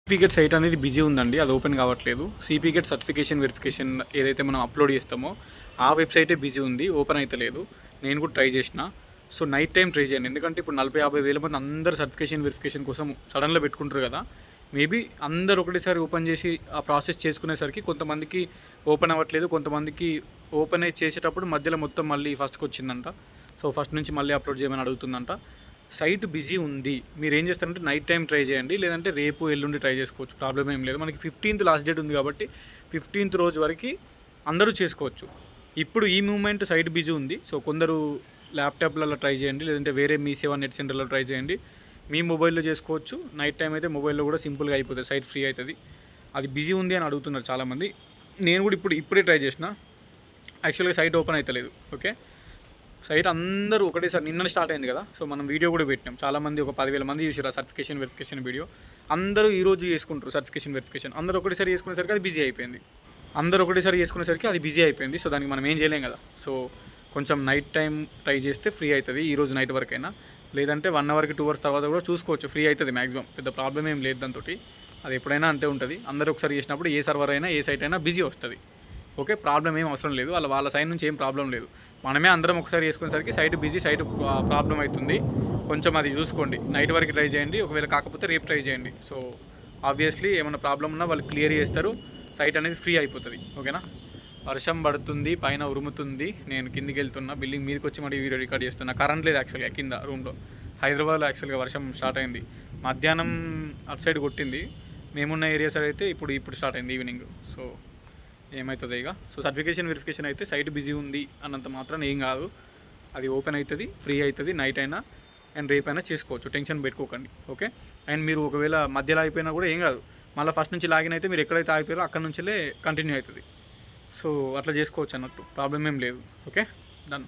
CPGET site అనేది busy ఉందండి, అది ఓపెన్ కావట్లేదు. సిపిగేట్ సర్టిఫికేషన్ వెరిఫికేషన్ ఏదైతే మనం అప్లోడ్ చేస్తామో ఆ వెబ్సైటే బిజీ ఉంది, ఓపెన్ అయితే లేదు. నేను కూడా ట్రై చేసిన. సో నైట్ టైం ట్రై చేయండి, ఎందుకంటే ఇప్పుడు 40-50 వేల మంది అందరు సర్టిఫికేషన్ వెరిఫికేషన్ కోసం సడన్గా పెట్టుకుంటారు కదా. మేబీ అందరు ఒకటేసారి ఓపెన్ చేసి ఆ ప్రాసెస్ చేసుకునేసరికి కొంతమందికి ఓపెన్ అవ్వట్లేదు, కొంతమందికి ఓపెన్ అయి చేసేటప్పుడు మధ్యలో మొత్తం మళ్ళీ ఫస్ట్కి వచ్చిందంట. సో ఫస్ట్ నుంచి మళ్ళీ అప్లోడ్ చేయమని అడుగుతుందంట. సైట్ బిజీ ఉంది. మీరు ఏం చేస్తారంటే నైట్ టైం ట్రై చేయండి, లేదంటే రేపు ఎల్లుండి ట్రై చేసుకోవచ్చు, ప్రాబ్లం ఏం లేదు. మనకి 15th లాస్ట్ డేట్ ఉంది కాబట్టి 15th రోజు వరకు అందరూ చేసుకోవచ్చు. ఇప్పుడు ఈ మూమెంట్ సైట్ బిజీ ఉంది. సో కొందరు ల్యాప్టాప్లలో ట్రై చేయండి, లేదంటే వేరే మీ సేవా నెట్ సెంటర్లో ట్రై చేయండి. మీ మొబైల్లో చేసుకోవచ్చు. నైట్ టైం అయితే మొబైల్లో కూడా సింపుల్గా అయిపోతుంది, సైట్ ఫ్రీ అవుతుంది. అది బిజీ ఉంది అని అడుగుతున్నారు చాలామంది. నేను కూడా ఇప్పుడే ట్రై చేసిన. యాక్చువల్గా సైట్ ఓపెన్ అవుతలేదు. ఓకే, సైట్ అందరూ ఒకటేసారి నిన్న స్టార్ట్ అయింది కదా. సో మనం వీడియో కూడా పెట్టినాం, చాలామంది ఒక 10,000 మంది చూసారు ఆ సర్టిఫికేషన్ వెరిఫికేషన్ వీడియో. అందరూ ఈరోజు చేసుకుంటారు సర్టిఫికేషన్ వెరిఫికేషన్. అందరూ ఒకటేసారి చేసుకునేసరికి అది బిజీ అయిపోయింది. సో దానికి మనం ఏం చేయలేం కదా. సో కొంచెం నైట్ టైం ట్రై చేస్తే ఫ్రీ అవుతుంది, ఈరోజు నైట్ వరకైనా. లేదంటే 1 అవర్కి 2 అవర్స్ తర్వాత కూడా చూసుకోవచ్చు, ఫ్రీ అవుతుంది మ్యాక్సిమం. పెద్ద ప్రాబ్లం ఏం లేదు దాంతో. అది ఎప్పుడైనా అంతే ఉంటుంది. అందరూ ఒకసారి చేసినప్పుడు ఏ సర్వర్ అయినా ఏ సైట్ అయినా బిజీ వస్తుంది. ఓకే, ప్రాబ్లం ఏం అవసరం లేదు, వాళ్ళ సైడ్ నుంచి ఏం ప్రాబ్లం లేదు. మనమే అందరం ఒకసారి చేసుకునేసరికి సైట్ బిజీ, సైట్ ప్రాబ్లం అవుతుంది. కొంచెం అది చూసుకోండి, నైట్ వరకు ట్రై చేయండి. ఒకవేళ కాకపోతే రేపు ట్రై చేయండి. సో ఆబ్వియస్లీ ఏమైనా ప్రాబ్లం ఉన్నా వాళ్ళు క్లియర్ చేస్తారు, సైట్ అనేది ఫ్రీ అయిపోతుంది. ఓకేనా. వర్షం పడుతుంది, పైన ఉరుముతుంది, నేను కిందికి వెళ్తున్నా, బిల్డింగ్ మీదకి వచ్చి మరి వీడియో రికార్డ్ చేస్తున్నా. కరెంట్ లేదు యాక్చువల్గా కింద రూమ్లో. హైదరాబాద్లో యాక్చువల్గా వర్షం స్టార్ట్ అయింది మధ్యాహ్నం, అటు సైడ్ కొట్టింది. మేమున్న ఏరియా సైడ్ అయితే ఇప్పుడు స్టార్ట్ అయింది ఈవినింగ్. సో ఏమవుతుంది ఇక. సో సర్టిఫికేషన్ వెరిఫికేషన్ అయితే సైట్ బిజీ ఉంది అన్నంత మాత్రం ఏం కాదు, అది ఓపెన్ అవుతుంది, ఫ్రీ అవుతుంది. నైట్ అయినా అండ్ రేపైనా చేసుకోవచ్చు, టెన్షన్ పెట్టుకోకండి. ఓకే, అండ్ మీరు ఒకవేళ మధ్యలో అయిపోయినా కూడా ఏం కాదు, మళ్ళీ ఫస్ట్ నుంచి లాగిన్ అయితే మీరు ఎక్కడైతే ఆగిపోయారో అక్కడ నుంచే కంటిన్యూ అవుతుంది. సో అట్లా చేసుకోవచ్చు అన్నట్టు, ప్రాబ్లం ఏం లేదు. Okay, done.